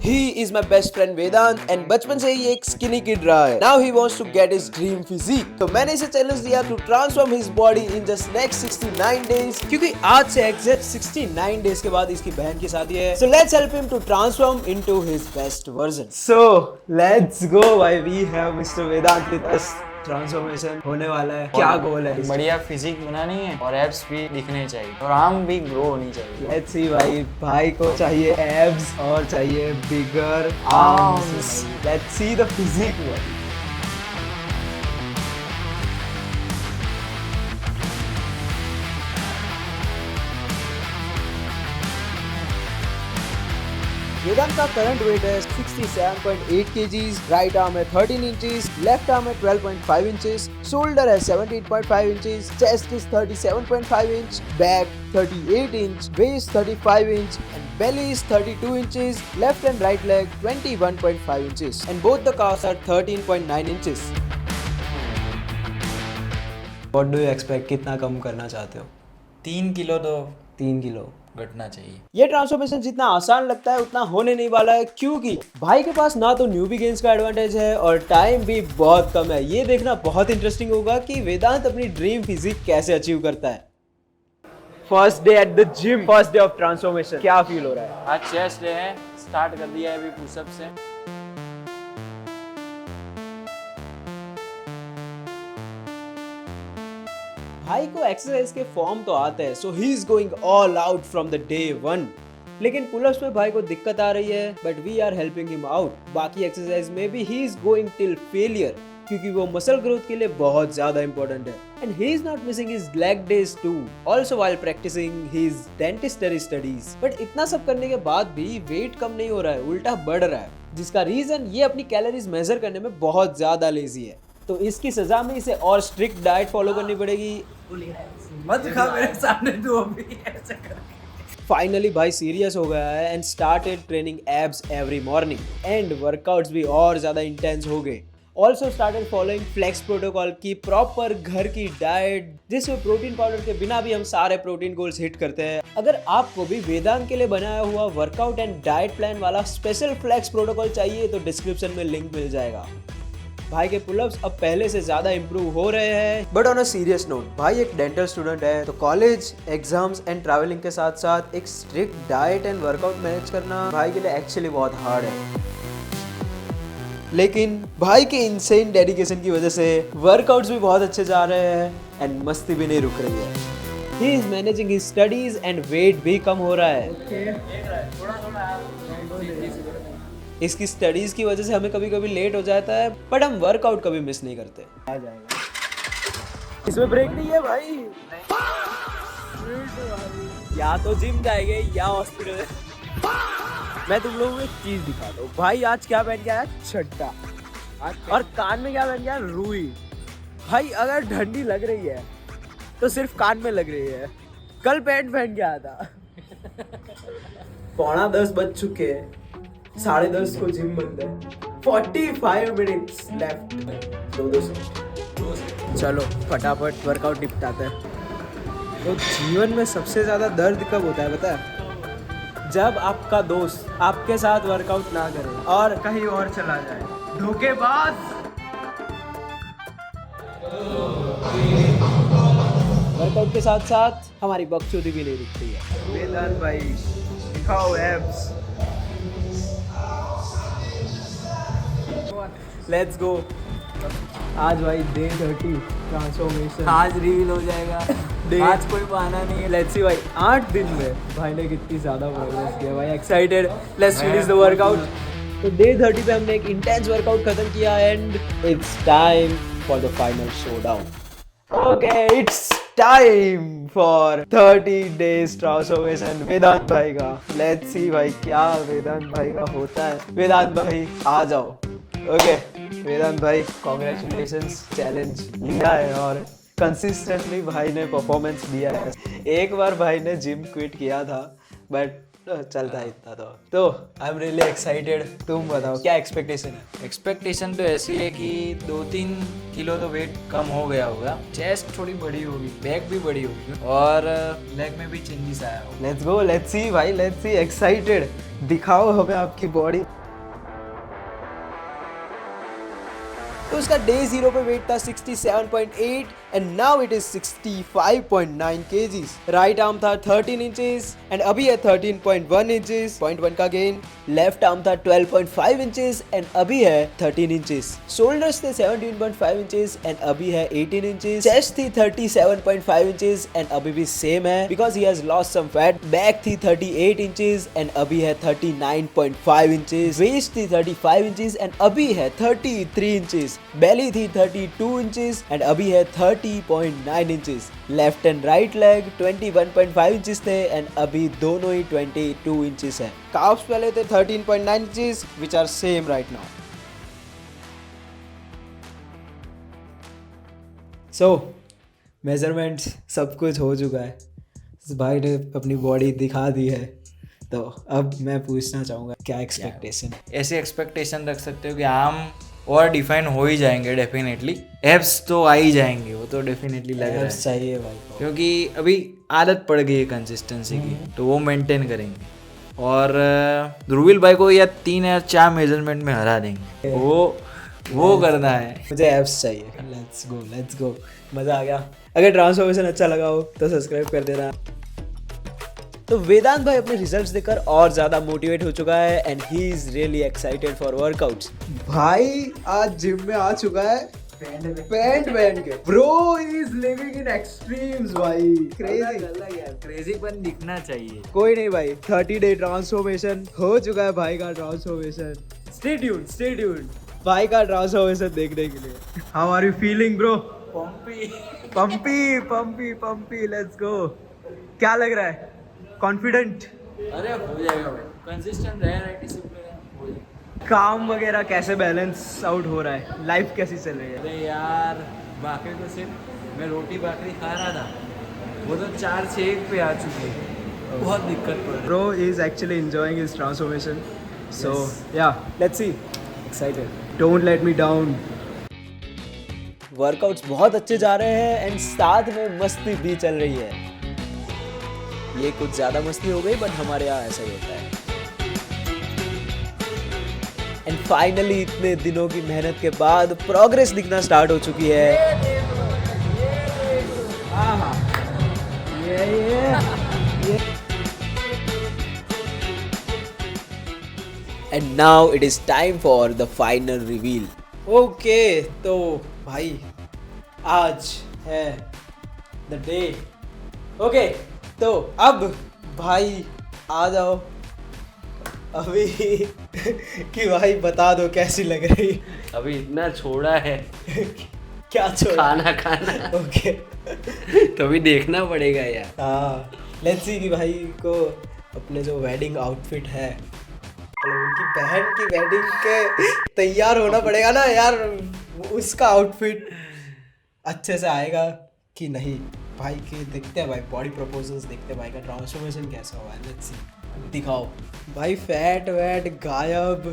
He is my best friend Vedant and बचपन से ही एक skinny kid रहा है. Now he wants to get his dream physique. तो मैंने इसे चैलेंज दिया to transform his body in just next 69 days क्योंकि आज से exact 69 days के बाद इसकी बहन की शादी है. So let's help him to transform into his best version. So let's go. Why we have Mr. Vedant with us. Transformation होने वाला है. क्या गोल है? बढ़िया फिजिक बनानी है और एब्स भी दिखने चाहिए और आर्म भी ग्रो होनी चाहिए. लेट्स सी भाई को चाहिए एब्स और चाहिए bigger arms. Let's see the physique. Vedant का करंट वेट है 67.8 kgs, राइट आर्म है 13 इंचेस, लेफ्ट आर्म है 12.5 इंचेस, शोल्डर है 17.5 inches, chest is 37.5 inch, back 38 inch, waist 35 inch and belly is 32 inches, left and right leg 21.5 inches and both the calves are 13.9 inches. What do you expect? कितना कम करना चाहते हो? 3 kilo तो 3 kilo घटना चाहिए. ये transformation जितना आसान लगता है उतना होने नहीं वाला है क्योंकि भाई के पास ना तो न्यूबी गेंस का एडवांटेज है और टाइम भी बहुत कम है. ये देखना बहुत इंटरेस्टिंग होगा कि वेदांत अपनी ड्रीम फिजिक कैसे अचीव करता है. First day at the gym, first day of transformation, क्या फील हो रहा है? आज चेस्ट डे है, स्टार्ट कर दिया है अभी पुशअप से. भाई को एक्सरसाइज के फॉर्म तो आते हैं, so he is going all out from the day 1. लेकिन पुलअप्स में भाई को दिक्कत आ रही है but we are helping him out. बाकी एक्सरसाइज में भी he is going till failure क्योंकि वो मसल ग्रोथ के लिए बहुत ज्यादा इंपॉर्टेंट है. And he is not missing his leg days too, also while practising his dentistry studies. But इतना सब करने के बाद भी वेट कम नहीं हो रहा है, उल्टा बढ़ रहा है, जिसका रीजन ये अपनी कैलोरीज मेजर करने में बहुत ज्यादा लेजी है. तो इसकी सजा में इसे और स्ट्रिक्ट डाइट फॉलो करनी पड़ेगी. मत खा मेरे सामने तू अभी ऐसे कर. फाइनली भाई सीरियस हो गया है and started training abs every morning and workouts भी और ज्यादा इंटेंस हो गए. Also started following flex protocol की प्रॉपर घर की डाइट जिसमें प्रोटीन पाउडर के बिना भी हम सारे प्रोटीन गोल्स हिट करते हैं. अगर आपको भी वेदांत के लिए बनाया हुआ वर्कआउट एंड डाइट प्लान वाला स्पेशल फ्लेक्स प्रोटोकॉल चाहिए तो डिस्क्रिप्शन में लिंक मिल जाएगा. भाई के पुलअप्स अब पहले से ज्यादा इंप्रूव हो रहे हैं. But on a serious note, भाई एक डेंटल स्टूडेंट है तो कॉलेज, एग्जाम्स एंड ट्रैवलिंग के साथ साथ एक strict diet and workout manage करना भाई के लिए एक्चुअली बहुत हार्ड है. लेकिन भाई के इनसेन डेडिकेशन की वजह से वर्कआउट्स भी बहुत अच्छे जा रहे हैं एंड मस्ती भी नहीं रुक रही है. He is managing his studies and weight भी कम हो रहा है. इसकी स्टडीज की वजह से हमें कभी कभी लेट हो जाता है बट हम वर्कआउट कभी मिस नहीं करते. आ जाएगा. इसमें ब्रेक नहीं है भाई. या तो जिम जाएंगे या हॉस्पिटल. मैं तुम लोगों को एक चीज दिखाता हूँ. भाई आज क्या पहन के आया? छट्टा. और कान में क्या पहन के आया? रुई. भाई अगर ठंडी लग रही है तो सिर्फ कान में लग रही है. कल पैंट पहन के आया था. 9:45 बज चुके हैं, 10:30 को जिम बंद है. 45 मिनट्स लेफ्ट. 2 सेट. चलो फटाफट वर्कआउट निपटाते हैं. तो जीवन में सबसे ज्यादा दर्द कब होता है पता है? जब आपका दोस्त आपके साथ वर्कआउट ना करे और कहीं और चला जाए. धोखेबाज. वर्कआउट के साथ साथ हमारी बकचोदी भी नहीं रुकती है. वेदांत भाई दिखाओ एब्स. Let's go. आज भाई डे 30 ट्रांसफॉर्मेशन. आज रिवील हो जाएगा. आज कोई बहाना नहीं है. लेट्स सी भाई 8 दिन में भाई ने कितनी ज्यादा प्रोग्रेस किया. भाई excited. Let's finish the workout. तो डे 30 पे हमने एक इंटेंस वर्कआउट खत्म किया and it's time for the final showdown. Okay, it's time for 30 days transformation Vedant भाई का. लेट्स सी भाई क्या वेदांत भाई का होता है. वेदांत भाई आ जाओ. ओके वेदांत भाई कॉन्ग्रेचुलेशंस. चैलेंज लिया है और कंसिस्टेंटली भाई ने परफॉर्मेंस दिया है. एक बार भाई ने जिम क्विट किया था बट चलता है इतना तो आई एम रियली एक्साइटेड। तुम बताओ क्या एक्सपेक्टेशन है? एक्सपेक्टेशन तो ऐसी है कि 2-3 किलो तो वेट कम हो गया होगा, चेस्ट थोड़ी बड़ी होगी, बैक भी बड़ी होगी और लेग में भी चेंजेस आया होगा। लेट्स गो, लेट्स सी भाई, लेट्स सी। एक्साइटेड, दिखाओ हमें आपकी बॉडी। तो उसका डे 0 पे वेट था 67.8 and now it is 65.9 kgs। Right arm था 13 इंचेस एंड अभी है 13.1 इंचेस, 0.1 का गेन। लेफ्ट आर्म था 12.5 इंचेस एंड अभी है 13 इंचेस। शोल्डर्स थे 17.5 इंचेस एंड अभी है 18 इंचेस। चेस्ट थी 37.5 इंचेस एंड अभी भी सेम है because he has lost some fat. Back थी 38 इंचेस एंड अभी है 39.5 इंचेस। वेस्ट थी 35 इंचेस एंड अभी है 33 इंचेस। बेली थी 32 इंचेस एंड अभी है 30.9 inches. Left and right leg 21.5 inches थे एंड अभी दोनों ही 22 इंचेस है। काफ्स पहले थे 13.9 inches which are same right now. So measurements सब कुछ हो चुका है, इस भाई ने अपनी बॉडी दिखा दी है। तो अब मैं पूछना चाहूँगा क्या एक्सपेक्टेशन है? ऐसे एक्सपेक्टेशन रख सकते हो कि आर्म और डिफाइन हो ही जाएंगे डेफिनेटली, एब्स तो आ ही जाएंगे, वो तो डेफिनेटली लग रहा है चाहिए भाई, क्योंकि अभी आदत पड़ गई है कंसिस्टेंसी की, तो वो मेंटेन करेंगे और ध्रुवील भाई को या 3 या 4 मेजरमेंट में हरा देंगे, वो करना है। मुझे एब्स चाहिए। लेट्स गो, मज़ा आ गया। अगर ट्रांसफॉर्मेशन अच्छा लगा हो तो सब्सक्राइब कर देना। तो वेदांत भाई अपने रिजल्ट्स देखकर और ज़्यादा मोटिवेट हो चुका है and he is really excited for workouts. भाई आज जिम में आ चुका है पैंट पहन के। Bro is living in extremes भाई, क्रेजी पन दिखना चाहिए। कोई नहीं भाई, 30 डे ट्रांसफॉर्मेशन हो चुका है भाई का ट्रांसफॉर्मेशन। स्टे ट्यून्ड भाई का ट्रांसफॉर्मेशन देखने के लिए। How are you feeling bro? Pumpy, let's go. क्या लग रहा है? कॉन्फिडेंट? अरे हो जाएगा भाई, कंसिस्टेंट रहे, डिसिप्लिन हो जाएगा। काम वगैरह कैसे बैलेंस आउट हो रहा है? लाइफ कैसी चल रही है? अरे यार बाकी तो सिर्फ मैं रोटी बाकरी खा रहा था, वो तो 4 से 1 पे आ चुकी है, बहुत दिक्कत पड़ रही है। Bro is actually enjoying his transformation. So yeah, let's see. Excited. Don't let me down. Workouts बहुत अच्छे जा रहे हैं एंड साथ में मस्ती भी चल रही है। ये कुछ ज्यादा मस्ती हो गई बट हमारे यहाँ ऐसा ही होता है। एंड फाइनली इतने दिनों की मेहनत के बाद प्रोग्रेस दिखना स्टार्ट हो चुकी है। And now it is time for the final reveal. Okay तो भाई आज है द डे। ओके तो अब भाई आ जाओ अभी कि भाई बता दो कैसी लग रही। अभी इतना छोड़ा है क्या छोड़ा? खाना ओके तो भी देखना पड़ेगा यार। हाँ लेट्स सी कि भाई को अपने जो वेडिंग आउटफिट है, उनकी बहन की वेडिंग के तैयार होना पड़ेगा ना यार, उसका आउटफिट अच्छे से आएगा कि नहीं। भाई के देखते हैं भाई, बॉडी प्रपोजल्स देखते हैं भाई का ट्रांसफॉर्मेशन कैसा हुआ है। लेट्स सी, दिखाओ भाई। फैट वैट गायब,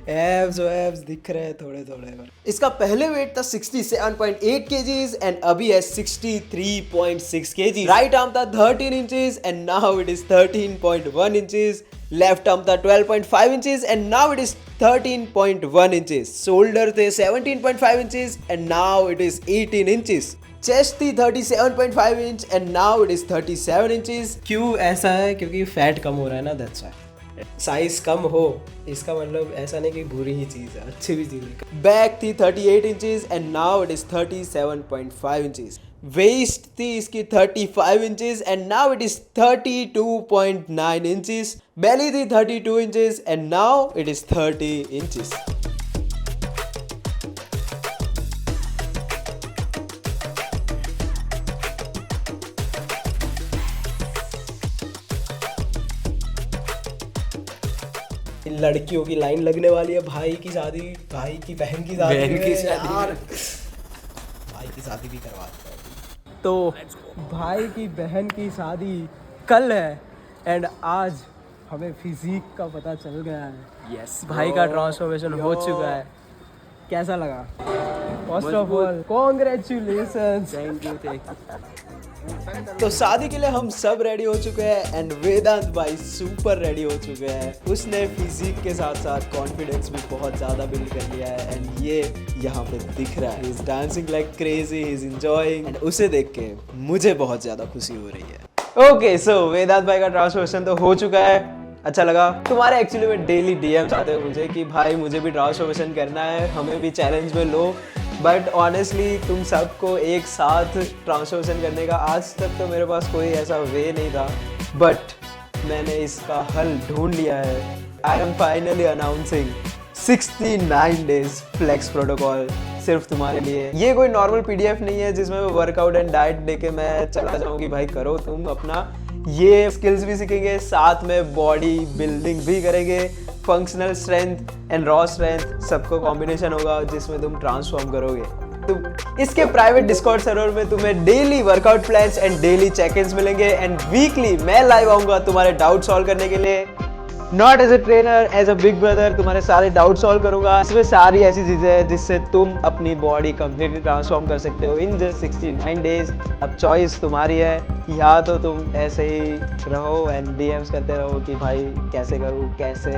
एब्स दिख रहे हैं थोड़े थोड़े। इसका पहले वेट था 67.8 kgs एंड अभी है 63.6 kgs। राइट आर्म था 13 inches and now it is 13.1 inches. Left arm था 12.5 inches and now it is 13.1 inches. Shoulder थे 17.5 inches and now it is 18 inches. Chest थी 37.5 inch and now it is 37 inches. क्यों ऐसा है? क्योंकि fat कम हो रहा है ना, दैट्स व्हाई। साइज कम हो इसका मतलब ऐसा नहीं कि बुरी ही चीज़ है, अच्छी भी चीज़ है। बैक थी 38 inches and now it is 37.5 inches. Waist थी इसकी 35 inches and now it is 32.9 inches. Belly थी 32 inches and now it is 30 inches. लड़कियों की लाइन लगने वाली है। भाई की शादी, भाई की बहन की शादी, यार भाई की शादी भी करवाते हैं। तो भाई की बहन की शादी कल है एंड आज हमें फिजिक का पता चल गया है। यस भाई का ट्रांसफॉर्मेशन हो चुका है। कैसा लगा? First of all congratulations. Thank you. तो शादी के लिए हम सब रेडी हो चुके हैं एंड वेदांत भाई सुपर रेडी हो चुके हैं। उसने फिजिक के साथ साथ कॉन्फिडेंस भी बहुत ज़्यादा बिल्ड कर लिया है एंड ये यहाँ पे दिख रहा है। He is dancing like crazy, he is enjoying and उसे देख के मुझे बहुत ज़्यादा खुशी हो रही है। ओके सो वेदांत भाई का ट्रांसफॉर्मेशन तो हो चुका है। अच्छा लगा? तुम्हारे एक्चुअली में डेली डीएम्स आते हैं मुझे कि भाई मुझे भी ट्रांसफॉर्मेशन करना है, हमें भी चैलेंज में लो। बट ऑनेस्टली तुम सबको एक साथ ट्रांसफॉर्मेशन करने का आज तक तो मेरे पास कोई ऐसा वे नहीं था, बट मैंने इसका हल ढूंढ लिया है। I am finally announcing 69 days flex protocol सिर्फ तुम्हारे लिए। ये कोई नॉर्मल पीडीएफ नहीं है जिसमें मैं वर्कआउट एंड डाइट देके मैं चला जाऊँ कि भाई करो तुम अपना। ये स्किल्स भी सीखेंगे, साथ में बॉडी बिल्डिंग भी करेंगे, functional strength and raw strength सबको कॉम्बिनेशन होगा जिसमें तुम ट्रांसफॉर्म करोगे। तो इसके प्राइवेट डिस्कॉर्ड सर्वर में तुम्हें daily workout plans and daily check ins मिलेंगे एंड वीकली मैं लाइव आऊंगा तुम्हारे डाउट सॉल्व करने के लिए। Not as a trainer, as a big brother तुम्हारे सारे डाउट सॉल्व करूंगा। इसमें सारी ऐसी चीजें हैं जिससे तुम अपनी बॉडी कंप्लीटली ट्रांसफॉर्म कर सकते हो इन जस्ट 69 डेज। अब चॉइस तुम्हारी है, या तो तुम ऐसे ही रहो एंड डीएम्स करते रहो कि भाई कैसे करूँ, कैसे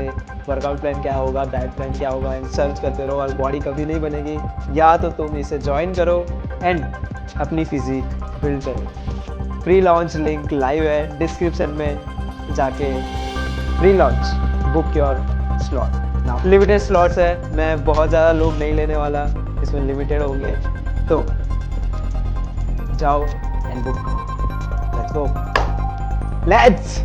वर्कआउट प्लान क्या होगा, डाइट प्लान क्या होगा, एंड सर्च करते रहो और बॉडी कभी नहीं बनेगी। या तो तुम इसे ज्वाइन करो एंड अपनी फिजिक बिल्ड करो। प्री लॉन्च लिंक लाइव है डिस्क्रिप्शन में, जाके pre launch book your slot. Limited slots है, मैं बहुत ज़्यादा लोग नहीं लेने वाला, इसमें लिमिटेड होंगे, तो जाओ एंड बुक करो। Let's go, let's